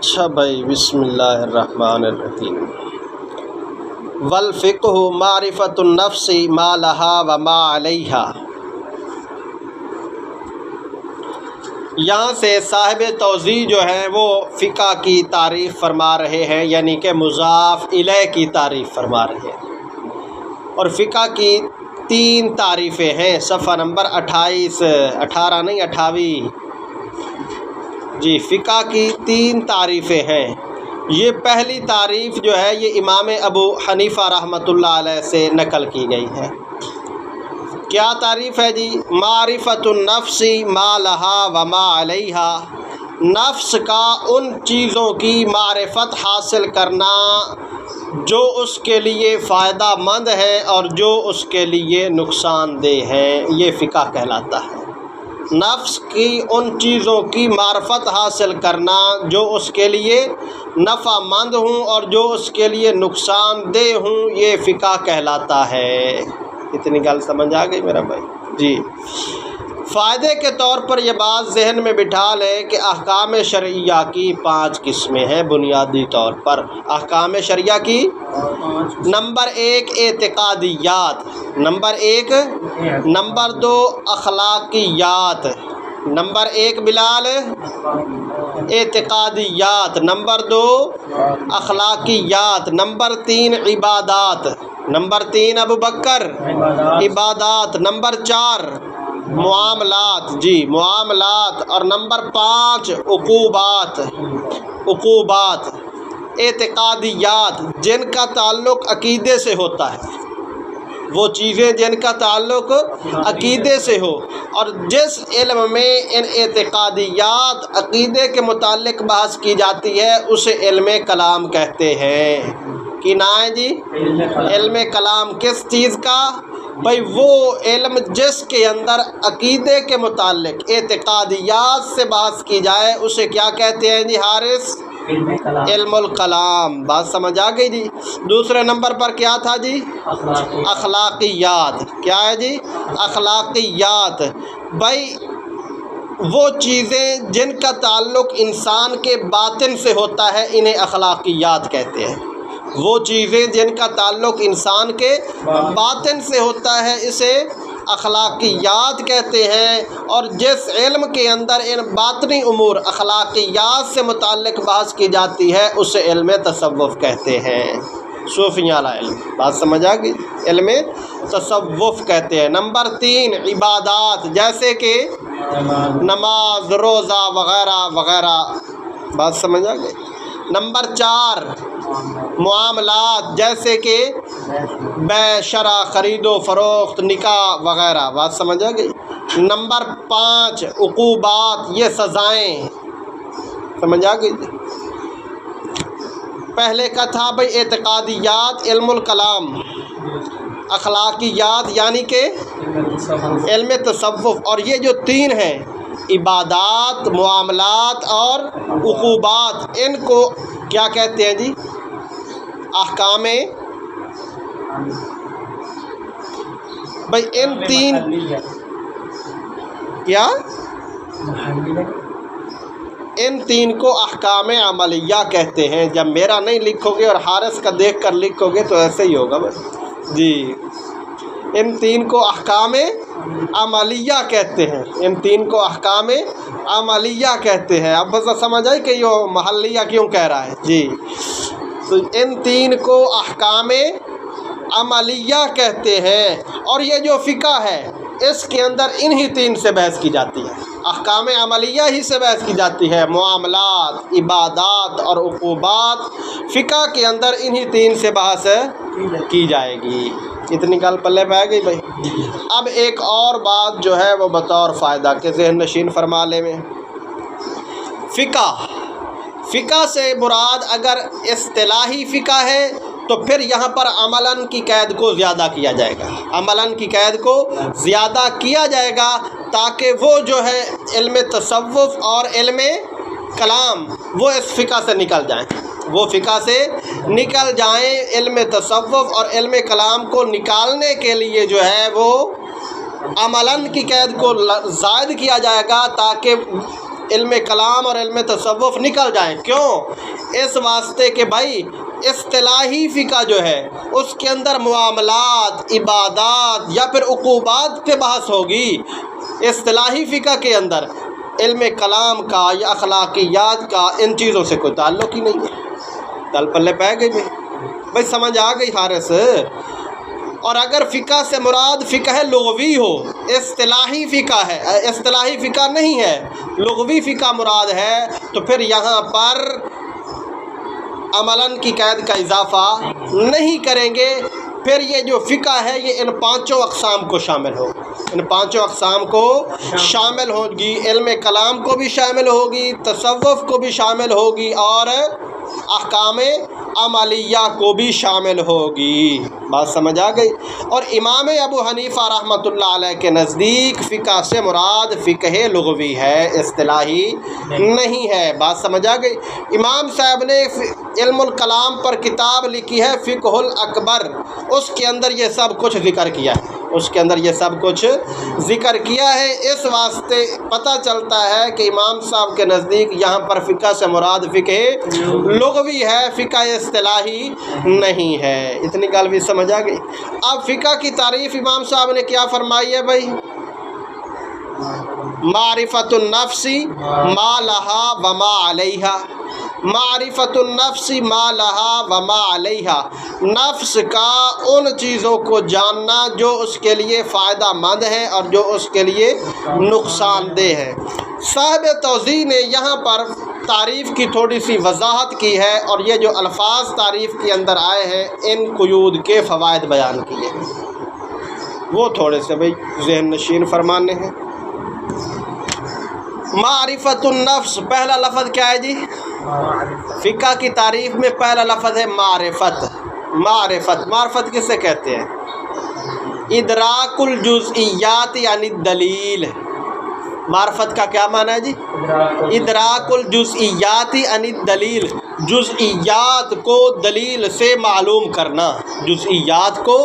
اچھا بھائی، بسم اللہ الرحمن الرحیم۔ والفقہ معرفۃ النفس ما لہا و ما علیہا۔ یہاں سے صاحب توضیح جو ہیں وہ فقہ کی تعریف فرما رہے ہیں، یعنی کہ مضاف الیہ کی تعریف فرما رہے ہیں، اور فقہ کی 3 تعریفیں ہیں۔ صفحہ نمبر 28 جی، فقہ کی 3 تعریفیں ہیں۔ یہ پہلی تعریف جو ہے یہ امام ابو حنیفہ رحمۃ اللہ علیہ سے نقل کی گئی ہے۔ کیا تعریف ہے جی؟ معرفۃ النفس ما لہا و ما علیہا، نفس کا ان چیزوں کی معرفت حاصل کرنا جو اس کے لیے فائدہ مند ہے اور جو اس کے لیے نقصان دہ ہے، یہ فقہ کہلاتا ہے۔ نفس کی ان چیزوں کی معرفت حاصل کرنا جو اس کے لیے نفع مند ہوں اور جو اس کے لیے نقصان دہ ہوں، یہ فقہ کہلاتا ہے۔ اتنی گل سمجھ آ گئی میرا بھائی؟ جی، فائدے کے طور پر یہ بات ذہن میں بٹھا لیں کہ احکام شرعیہ کی 5 قسمیں ہیں بنیادی طور پر۔ احکام شرعیہ کی نمبر 1 اعتقادیات، نمبر 1، نمبر 2 اخلاقیات، نمبر 1 بلال اعتقادیات، نمبر 2 اخلاقیات، نمبر 3 عبادات، نمبر 3 ابو بکر عبادات، نمبر 4 معاملات، جی معاملات، اور نمبر 5 عقوبات۔ اعتقادیات جن کا تعلق عقیدے سے ہوتا ہے، وہ چیزیں جن کا تعلق عقیدے سے ہو، اور جس علم میں ان اعتقادیات عقیدے کے متعلق بحث کی جاتی ہے اسے علم کلام کہتے ہیں۔ کی نا ہے جی؟ علم کلام کس چیز کا؟ بھائی وہ علم جس کے اندر عقیدے کے متعلق اعتقادیات سے بحث کی جائے اسے کیا کہتے ہیں جی حارث؟ علم الکلام۔ بات سمجھ آ گئی جی؟ دوسرے نمبر پر کیا تھا جی؟ اخلاقیات۔ کیا ہے جی؟ اخلاقیات۔ بھائی وہ چیزیں جن کا تعلق انسان کے باطن سے ہوتا ہے انہیں اخلاقیات کہتے ہیں۔ وہ چیزیں جن کا تعلق انسان کے باطن سے ہوتا ہے اسے اخلاقیات کہتے ہیں، اور جس علم کے اندر ان باطنی امور اخلاقیات سے متعلق بحث کی جاتی ہے اسے علم تصوف کہتے ہیں، صوفیہ والا علم۔ بات سمجھ آ گئی؟ علم تصوف کہتے ہیں۔ نمبر 3 عبادات، جیسے کہ نماز، روزہ وغیرہ وغیرہ۔ بات سمجھ آ گئی؟ نمبر 4 معاملات، جیسے کہ بیع، شرع، خرید و فروخت، نکاح وغیرہ۔ بات سمجھ آ گئی؟ نمبر 5 عقوبات، یہ سزائیں۔ سمجھ آ گئی؟ پہلے کا تھا بھائی اعتقادیات، علم الکلام، اخلاقیات یعنی کہ علم تصوف، اور یہ جو 3 ہیں عبادات، معاملات اور عقوبات، ان کو کیا کہتے ہیں جی؟ احکام۔ بھائی ان 3 کیا؟ ان 3 کو احکام عملیہ کہتے ہیں۔ جب میرا نہیں لکھو گے اور حارث کا دیکھ کر لکھو گے تو ایسے ہی ہوگا بھائی جی۔ ان 3 کو احکام عملیہ کہتے ہیں، ان 3 کو احکام عملیہ کہتے ہیں۔ اب بس سمجھ آئی کہ یہ محلیہ کیوں کہہ رہا ہے جی؟ تو ان 3 کو احکام عملیہ کہتے ہیں، اور یہ جو فقہ ہے اس کے اندر انہی 3 سے بحث کی جاتی ہے، احکام عملیہ ہی سے بحث کی جاتی ہے۔ معاملات، عبادات اور عقوبات، فقہ کے اندر انہی 3 سے بحث کی جائے گی۔ اتنی گل پلے پہ آ گئی بھائی؟ اب ایک اور بات جو ہے وہ بطور فائدہ کے ذہن نشین فرما لے میں، فقہ سے مراد اگر اصطلاحی فقہ ہے تو پھر یہاں پر عملاً کی قید کو زیادہ کیا جائے گا، عملاً کی قید کو زیادہ کیا جائے گا تاکہ وہ جو ہے علم تصوف اور علم کلام وہ اس فقہ سے نکل جائیں، وہ فقہ سے نکل جائیں۔ علم تصوف اور علم کلام کو نکالنے کے لیے جو ہے وہ عملاً کی قید کو زائد کیا جائے گا تاکہ علم کلام اور علم تصوف نکل جائیں۔ کیوں؟ اس واسطے کہ بھائی اصطلاحی فقہ جو ہے اس کے اندر معاملات، عبادات یا پھر عقوبات پہ بحث ہوگی۔ اصطلاحی فقہ کے اندر علم کلام کا یا اخلاقیات کا ان چیزوں سے کوئی تعلق ہی نہیں ہے۔ تل پلے پہ گئی بھائی سمجھ آ گئی حارث؟ اور اگر فقہ سے مراد فقہ لغوی ہو، اصطلاحی فقہ ہے، اصطلاحی فقہ نہیں ہے، لغوی فقہ مراد ہے، تو پھر یہاں پر عملاً کی قید کا اضافہ نہیں کریں گے۔ پھر یہ جو فقہ ہے یہ ان پانچوں اقسام کو شامل ہو، ان پانچوں اقسام کو شامل ہوگی۔ علم کلام کو بھی شامل ہوگی، تصوف کو بھی شامل ہوگی، اور احکام عملیہ کو بھی شامل ہوگی۔ بات سمجھ آ گئی؟ اور امام ابو حنیفہ رحمۃ اللہ علیہ کے نزدیک فقہ سے مراد فقہ لغوی ہے، اصطلاحی نہیں ہے۔ بات سمجھ آ گئی؟ امام صاحب نے علم الکلام پر کتاب لکھی ہے فقہ الاکبر، اس کے اندر یہ سب کچھ ذکر کیا ہے، اس کے اندر یہ سب کچھ ذکر کیا ہے۔ اس واسطے پتہ چلتا ہے کہ امام صاحب کے نزدیک یہاں پر فقہ سے مراد فقہ لغوی ہے، فقہ اصطلاحی نہیں ہے۔ اتنی گل بھی سمجھ آ گئی؟ اب فقہ کی تعریف امام صاحب نے کیا فرمائی ہے بھائی؟ معرفت النفس ما لہا وما علیہا، معرفت النفس ما لہا وما علیہا، نفس کا ان چیزوں کو جاننا جو اس کے لیے فائدہ مند ہے اور جو اس کے لیے نقصان دہ ہے۔ صاحب توضیح نے یہاں پر تعریف کی تھوڑی سی وضاحت کی ہے، اور یہ جو الفاظ تعریف کے اندر آئے ہیں ان قیود کے فوائد بیان کیے ہیں، وہ تھوڑے سے بھائی ذہن نشین فرمانے ہیں۔ معرفت النفس، پہلا لفظ کیا ہے جی؟ فقہ کی تعریف میں پہلا لفظ ہے معرفت۔ معرفت، معرفت کس سے کہتے ہیں؟ ادراک الجزئیات یعنی دلیل۔ معرفت کا کیا معنی ہے جی؟ ادراک الجزئیات یعنی دلیل، جزئیات کو دلیل سے معلوم کرنا۔ جزئیات کو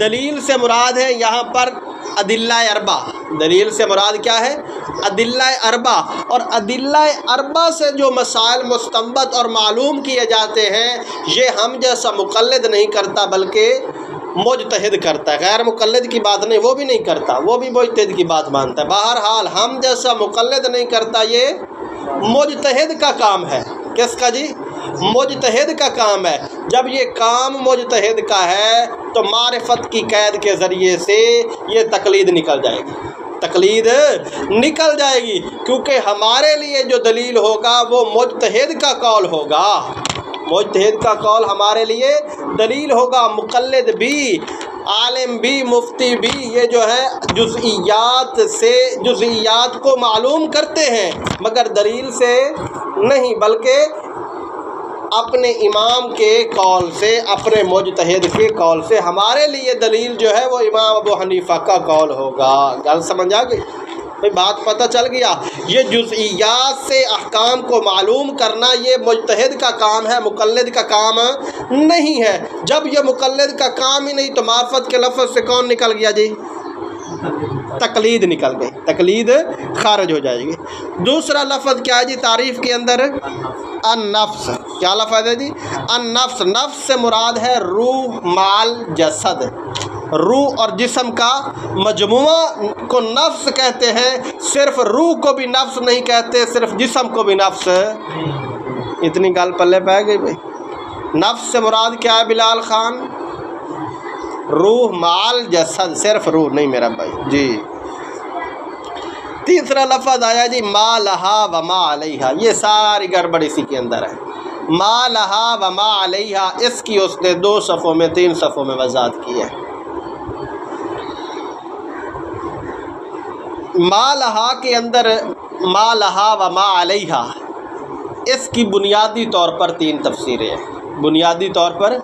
دلیل سے مراد ہے یہاں پر ادلہ اربع۔ دلیل سے مراد کیا ہے؟ ادلہ اربع۔ اور ادلہ اربع سے جو مسائل مستنبط اور معلوم کیے جاتے ہیں یہ ہم جیسا مقلد نہیں کرتا بلکہ مجتہد کرتا ہے۔ غیر مقلد کی بات نہیں، وہ بھی نہیں کرتا، وہ بھی مجتہد کی بات مانتا ہے۔ بہرحال ہم جیسا مقلد نہیں کرتا، یہ مجتہد کا کام ہے۔ کس کا جی؟ مجتہد کا کام ہے۔ جب یہ کام مجتہد کا ہے تو معرفت کی قید کے ذریعے سے یہ تقلید نکل جائے گی، تقلید نکل جائے گی، کیونکہ ہمارے لیے جو دلیل ہوگا وہ مجتہد کا قول ہوگا، مجتہد کا قول ہمارے لیے دلیل ہوگا۔ مقلد بھی، عالم بھی، مفتی بھی یہ جو ہے جزئیات سے جزئیات کو معلوم کرتے ہیں مگر دلیل سے نہیں، بلکہ اپنے امام کے قول سے، اپنے مجتہد کے قول سے۔ ہمارے لیے دلیل جو ہے وہ امام ابو حنیفہ کا قول ہوگا۔ گل سمجھ آ گئی بھائی؟ بات پتہ چل گیا؟ یہ جزئیات سے احکام کو معلوم کرنا یہ مجتہد کا کام ہے، مقلد کا کام نہیں ہے۔ جب یہ مقلد کا کام ہی نہیں تو معرفت کے لفظ سے کون نکل گیا جی؟ تقلید نکل گئی، تقلید خارج ہو جائے گی۔ دوسرا لفظ کیا ہے جی تعریف کے اندر؟ النفس۔ کیا لفظ ہے جی؟ النفس۔ نفس سے مراد ہے روح مال جسد، روح اور جسم کا مجموعہ کو نفس کہتے ہیں۔ صرف روح کو بھی نفس نہیں کہتے، صرف جسم کو بھی نفس۔ اتنی گل پلے پہ گئی بھائی؟ نفس سے مراد کیا ہے بلال خان؟ روح مال جسد، صرف روح نہیں میرا بھائی جی۔ تیسرا لفظ آیا جی ما لہا وما علیہا، یہ ساری گڑبڑ اسی کے اندر ہے۔ ما لہا وما علیہا، اس کی اس نے 2 صفوں میں 3 صفوں میں وضاحت کی ہے۔ ما لہا کے اندر ما لہا وما علیہا، اس کی بنیادی طور پر 3 تفسیریں ہیں، بنیادی طور پر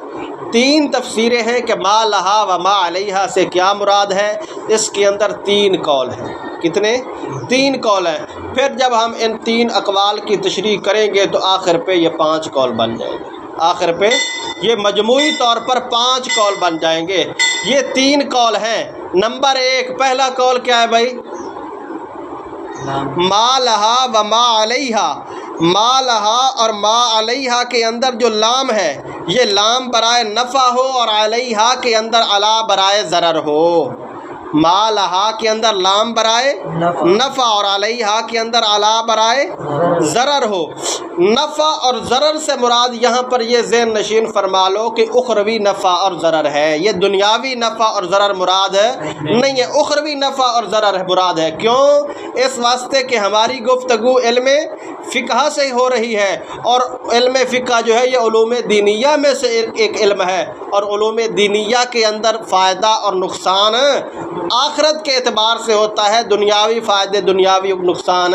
3 تفسیریں ہیں کہ ما لہا وما علیہا سے کیا مراد ہے۔ اس کے اندر 3 قول ہیں۔ کتنے؟ 3 قول ہیں۔ پھر جب ہم ان 3 اقوال کی تشریح کریں گے تو آخر پہ یہ 5 قول بن جائیں گے، آخر پہ یہ مجموعی طور پر 5 قول بن جائیں گے۔ یہ 3 قول ہیں۔ نمبر 1 پہلا قول کیا ہے بھائی؟ ما لہا و ما علیہا، ما لہا اور ما علیہا کے اندر جو لام ہے یہ لام برائے نفع ہو اور علیہا کے اندر علا برائے ضرر ہو۔ ما لہا کے اندر لام برائے نفع اور علیہا کے اندر علا برائے ضرر ہو۔ نفع اور ضرر سے مراد یہاں پر یہ ذہن نشین فرما لو کہ اخروی نفع اور ضرر ہے، یہ دنیاوی نفع اور ضرر مراد نہیں ہے، اخروی نفع اور ضرر مراد ہے۔ کیوں؟ اس واسطے کہ ہماری گفتگو علم فقہ سے ہو رہی ہے، اور علم فقہ جو ہے یہ علوم دینیہ میں سے ایک علم ہے، اور علوم دینیہ کے اندر فائدہ اور نقصان آخرت کے اعتبار سے ہوتا ہے، دنیاوی فائدے دنیاوی نقصان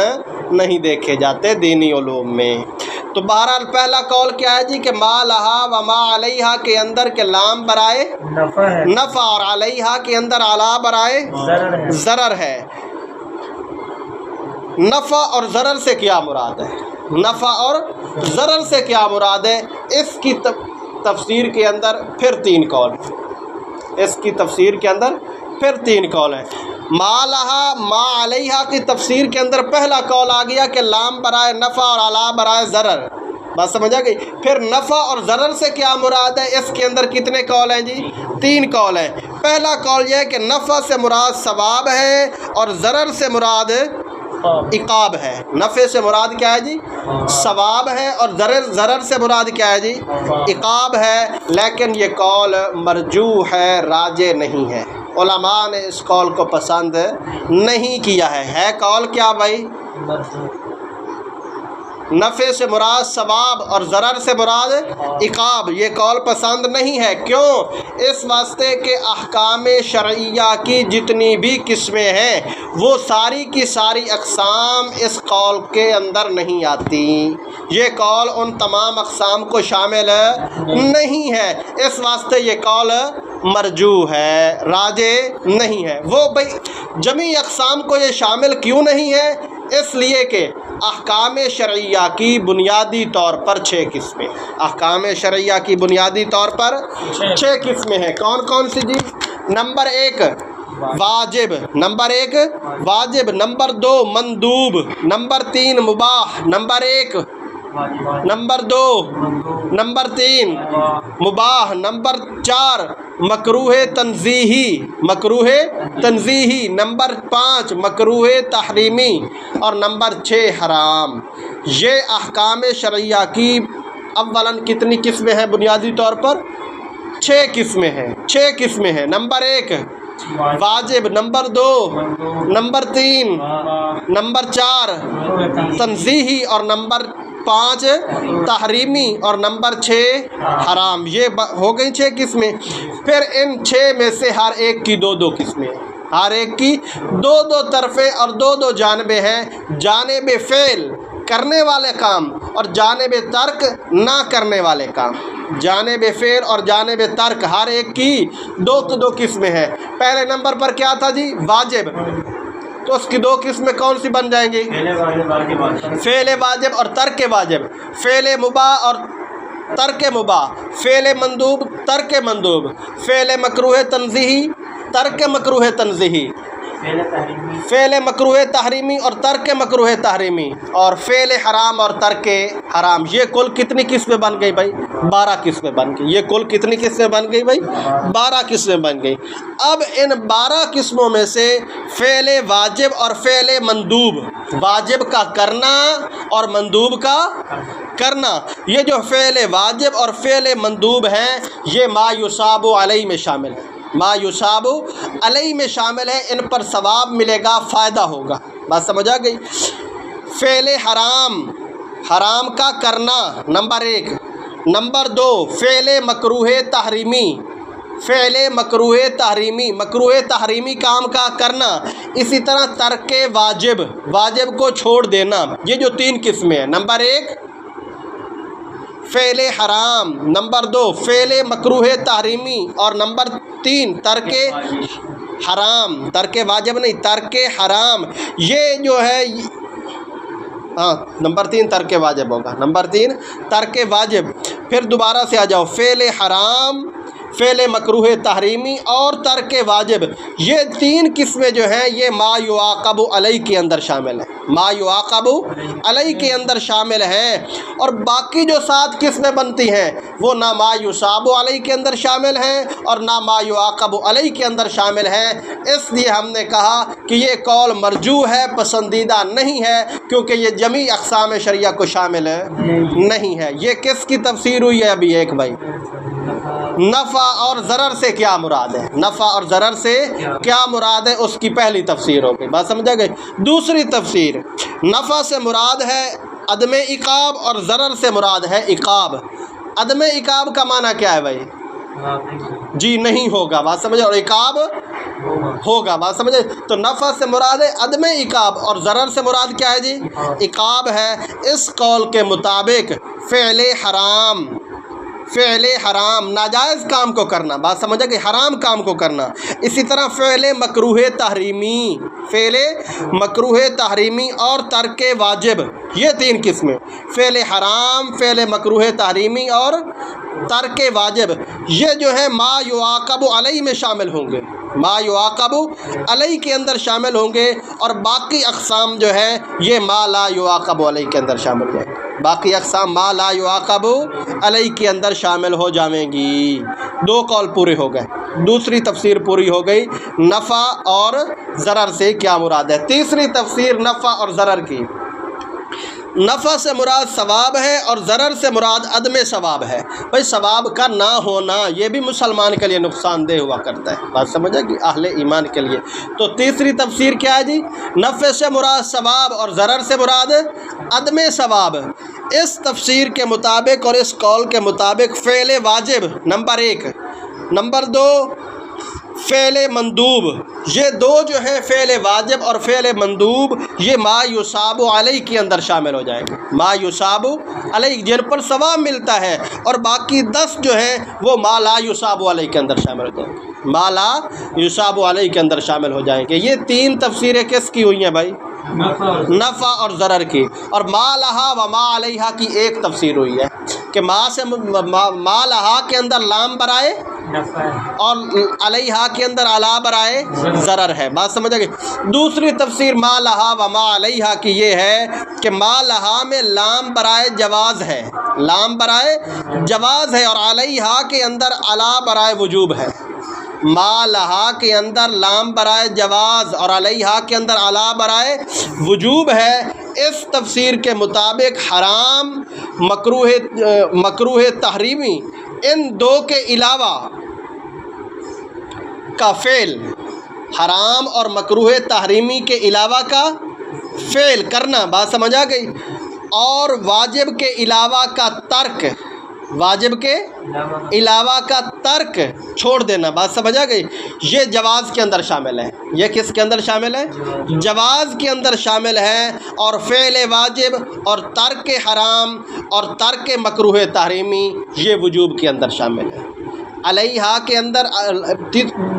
نہیں دیکھے جاتے دینی علوم میں۔ تو بہرحال پہلا قول کیا ہے جی کہ ما لہا و ما علیہا کے اندر کے لام برائے نفع اور علیہا کے اندر علا برائے ضرر ہے۔ نفع اور ضرر سے کیا مراد ہے؟ نفع اور ضرر سے کیا مراد ہے؟ اس کی تفسیر کے اندر پھر تین قول، اس کی تفسیر کے اندر پھر تین قول ہیں۔ ما لہا ما علیہا کی تفسیر کے اندر پہلا قول آ گیا کہ لام برائے نفع اور علا برائے ضرر، بات سمجھ آ گئی؟ پھر نفع اور ضرر سے کیا مراد ہے؟ اس کے اندر کتنے قول ہیں جی؟ تین قول ہیں۔ پہلا قول یہ ہے کہ نفع سے مراد ثواب ہے اور ضرر سے مراد عقاب ہے۔ نفع سے مراد کیا ہے جی؟ ثواب ہے، اور ضرر سے مراد کیا ہے جی؟ عقاب ہے۔ لیکن یہ قول مرجوح ہے، راجح نہیں ہے، علماء نے اس قول کو پسند نہیں کیا ہے قول کیا بھائی؟ نفع سے مراد ثواب اور ضرر سے مراد عقاب، یہ قول پسند نہیں ہے۔ کیوں؟ اس واسطے کہ احکام شرعیہ کی جتنی بھی قسمیں ہیں وہ ساری کی ساری اقسام اس قول کے اندر نہیں آتی، یہ قول ان تمام اقسام کو شامل نہیں ہے، اس واسطے یہ قول مرجوح ہے، راجح نہیں ہے۔ وہ بھائی جمیع اقسام کو یہ شامل کیوں نہیں ہے؟ اس لیے کہ احکام شرعیہ کی بنیادی طور پر 6 قسمیں، احکام شرعیہ کی بنیادی طور پر 6 قسمیں ہیں۔ کون کون سی جی؟ نمبر 1 واجب، نمبر 1 واجب، نمبر 2 مندوب، نمبر 3 مباح، نمبر 1 نمبر 2 نمبر 3 مباح، نمبر 4 مکروہ تنزیہی، مکروہ تنزیہی، نمبر 5 مکروہ تحریمی، اور نمبر 6 حرام۔ یہ احکام شرعیہ کی اولاً کتنی قسمیں ہیں؟ بنیادی طور پر 6 قسمیں ہیں، 6 قسمیں ہیں۔ نمبر 1 واجب، نمبر 2 نمبر 3 نمبر 4 تنزیہی، اور نمبر 5 تحریمی، اور نمبر 6 حرام۔ یہ ہو گئی 6 قسمیں۔ پھر ان 6 میں سے ہر ایک کی 2 قسمیں، ہر ایک کی 2 طرفیں اور 2 جانبیں ہیں، جانب فعل کرنے والے کام اور جانب ترک نہ کرنے والے کام، جانب فعل اور جانب ترک ہر ایک کی 2 قسمیں ہیں۔ پہلے نمبر پر کیا تھا جی؟ واجب، تو اس کی 2 قسمیں کون سی بن جائیں گی؟ فعل واجب اور ترک واجب، فعل مباح اور ترک مباح، فعل مندوب ترک مندوب، فعل مکروہ تنزیہی ترک مکروہ تنزیہی، فعل مکروہ تحریمی اور ترک مکروہ تحریمی، اور فعل حرام اور ترک حرام۔ یہ کل کتنی قسمیں بن گئی بھائی؟ 12 قسمیں بن گئی۔ یہ کل کتنی قسمیں بن گئی بھائی؟ 12 قسمیں بن گئی۔ اب ان 12 قسموں میں سے فعل واجب اور فعل مندوب، واجب کا کرنا اور مندوب کا کرنا، یہ جو فعل واجب اور فعل مندوب ہیں یہ ما یصاب علیہ میں شامل ہے، ما یصاب علیہ میں شامل ہے، ان پر ثواب ملے گا، فائدہ ہوگا، بات سمجھ آ گئی؟ فعل حرام، حرام کا کرنا نمبر 1، نمبر 2 فعل مکروہ تحریمی، فعل مکروہ تحریمی، مکروہ تحریمی کام کا کرنا، اسی طرح ترک واجب، واجب کو چھوڑ دینا، یہ جو 3 قسمیں ہیں، نمبر 1 فعل حرام، نمبر 2 فعل مکروہ تحریمی، اور نمبر 3 ترک حرام، ترک واجب نہیں ترک حرام۔ یہ جو ہے نمبر 3 ترک واجب ہوگا، نمبر 3 ترک واجب۔ پھر دوبارہ سے آ جاؤ، فعل حرام، فعل مکروہ تحریمی اور ترک واجب، یہ تین قسمیں جو ہیں یہ ما یعاقب علیہ کے اندر شامل ہیں، ما یعاقب علیہ کے اندر شامل ہیں، اور باقی جو 7 قسمیں بنتی ہیں وہ نہ ما یصاب علیہ کے اندر شامل ہیں اور نہ ما یعاقب علیہ کے اندر شامل ہیں۔ اس لیے ہم نے کہا کہ یہ قول مرجوح ہے، پسندیدہ نہیں ہے، کیونکہ یہ جمیع اقسام شرعیہ کو شامل نہیں ہے۔ یہ کس کی تفسیر ہوئی ہے ابھی ایک بھائی؟ نفع اور ضرر سے کیا مراد ہے؟ نفع اور ضرر سے کیا مراد ہے اس کی پہلی تفسیر ہو گئی، بات سمجھا گئی۔ دوسری تفسیر، نفع سے مراد ہے عدم عقاب اور ضرر سے مراد ہے عقاب۔ عدم عقاب کا معنی کیا ہے بھائی؟ جی نہیں ہوگا، بات سمجھے، اور عقاب ہوگا، بات سمجھے۔ تو نفع سے مراد ہے عدم عقاب اور ضرر سے مراد کیا ہے جی؟ عقاب ہے۔ اس قول کے مطابق فعل حرام ناجائز کام کو کرنا، بات سمجھا کہ حرام کام کو کرنا، اسی طرح فعل مکروہ تحریمی اور ترک واجب، یہ 3 قسمیں، فعل حرام، فعل مکروہ تحریمی اور ترک واجب، یہ جو ہے ما یعاقب علیہ میں شامل ہوں گے، ما یعاقب علیہ کے اندر شامل ہوں گے، اور باقی اقسام جو ہے یہ ما لا یعاقب علیہ کے اندر شامل ہیں، باقی اقسام ما لا یعاقب علیہ کے اندر شامل ہو جائیں گی۔ 2 قول پورے ہو گئے، دوسری تفسیر پوری ہو گئی، نفع اور ضرر سے کیا مراد ہے۔ تیسری تفسیر نفع اور ضرر کی، نفع سے مراد ثواب ہے اور ضرر سے مراد عدم ثواب ہے۔ بھائی ثواب کا نہ ہونا یہ بھی مسلمان کے لیے نقصان دہ ہوا کرتا ہے، بات سمجھا کہ اہل ایمان کے لیے۔ تو تیسری تفسیر کیا ہے جی؟ نفع سے مراد ثواب اور ضرر سے مراد عدم ثواب۔ اس تفسیر کے مطابق اور اس قول کے مطابق فعل واجب نمبر 1، نمبر 2 فعل مندوب، یہ 2 جو ہیں فعل واجب اور فعل مندوب، یہ ما یصاب علیہ کے اندر شامل ہو جائیں گے، ما یصاب علیہ جن پر ثواب ملتا ہے، اور باقی 10 جو ہیں وہ ما لا یصاب علیہ کے اندر شامل ہو جائیں گے، ما لا یصاب علیہ کے اندر شامل ہو جائیں گے۔ یہ 3 تفسیریں کس کی ہوئی ہیں بھائی؟ نفع اور ضرر کی، اور ما لہا و ما علیہا کی ایک تفسیر ہوئی ہے کہ ما لہا کے اندر لام برائے اور علیہا کے اندر علا برائے ضرر ہے، بات سمجھا گئی۔ دوسری تفسیر ما لہا و ما علیہا کی یہ ہے کہ ما لہا میں لام برائے جواز ہے، لام برائے جواز ہے، اور علیہا کے اندر علا برائے وجوب ہے۔ ما لہا کے اندر لام برائے جواز اور علیہا کے اندر علا برائے وجوب ہے۔ اس تفسیر کے مطابق حرام، مکروہ تحریمی، ان 2 کے علاوہ کا فعل، حرام اور مکروہ تحریمی کے علاوہ کا فعل کرنا، بات سمجھا گئی، اور واجب کے علاوہ کا ترک، واجب کے علاوہ کا ترک چھوڑ دینا، بات سمجھا گئی، یہ جواز کے اندر شامل ہے۔ یہ کس کے اندر شامل ہے؟ جواز کے اندر شامل ہے، اور فعل واجب اور ترک حرام اور ترک مکروہ تحریمی یہ وجوب کے اندر شامل ہے۔ علیہا کے اندر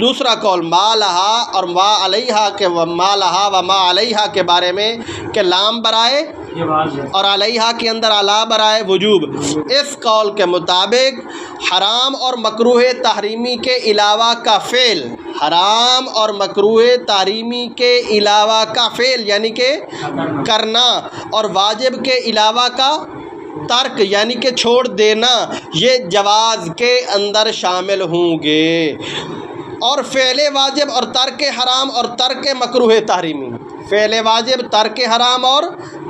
دوسرا قول ما لہا اور ما علیہا کے، ما لہا و ما علیہا کے بارے میں کہ لام برائے اور علیہا کے اندر علا برائے وجوب۔ اس قول کے مطابق حرام اور مکروہ تحریمی کے علاوہ کا فعل، حرام اور مکروہ تحریمی کے علاوہ کا فعل یعنی کہ کرنا، اور واجب کے علاوہ کا ترک یعنی کہ چھوڑ دینا، یہ جواز کے اندر شامل ہوں گے۔ اور فعل واجب اور ترک حرام اور ترک مکروہ تحریمی، فعل واجب، ترک حرام اور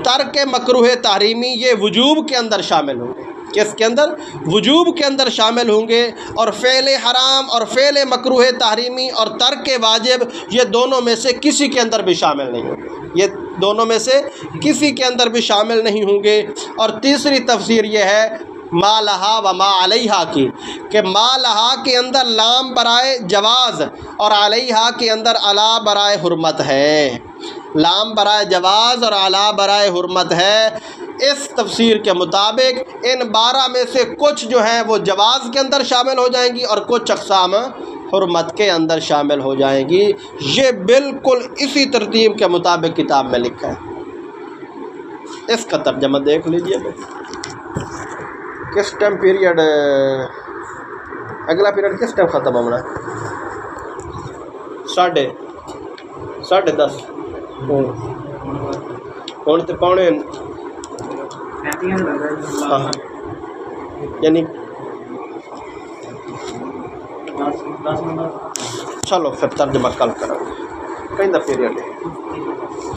ترک مکروہ تحریمی یہ وجوب کے اندر شامل ہوں گے۔ کس کے اندر؟ وجوب کے اندر شامل ہوں گے، اور فعل حرام اور فعل مکروہ تحریمی اور ترک واجب یہ دونوں میں سے کسی کے اندر بھی شامل نہیں ہوں گے، یہ دونوں میں سے کسی کے اندر بھی شامل نہیں ہوں گے۔ اور تیسری تفسیر یہ ہے ما لہا و ما علیہا کی کہ ما لہا کے اندر لام برائے جواز اور علیہا کے اندر علا برائے حرمت ہے، لام برائے جواز اور علا برائے حرمت ہے۔ اس تفسیر کے مطابق ان 12 میں سے کچھ جو ہیں وہ جواز کے اندر شامل ہو جائیں گی اور کچھ اقسام حرمت کے اندر شامل ہو جائیں گی۔ یہ بالکل اسی ترتیب کے مطابق کتاب میں لکھا ہے۔ اس کا ترجمہ دیکھ لیجئے، کس ٹائم پیریڈ اگلا پیریڈ کس ٹائم ختم ہونا ہے؟ 10:30 ہوں تو پونے یعنی چلو پھر ترجمہ کل کرو کہ پیریڈ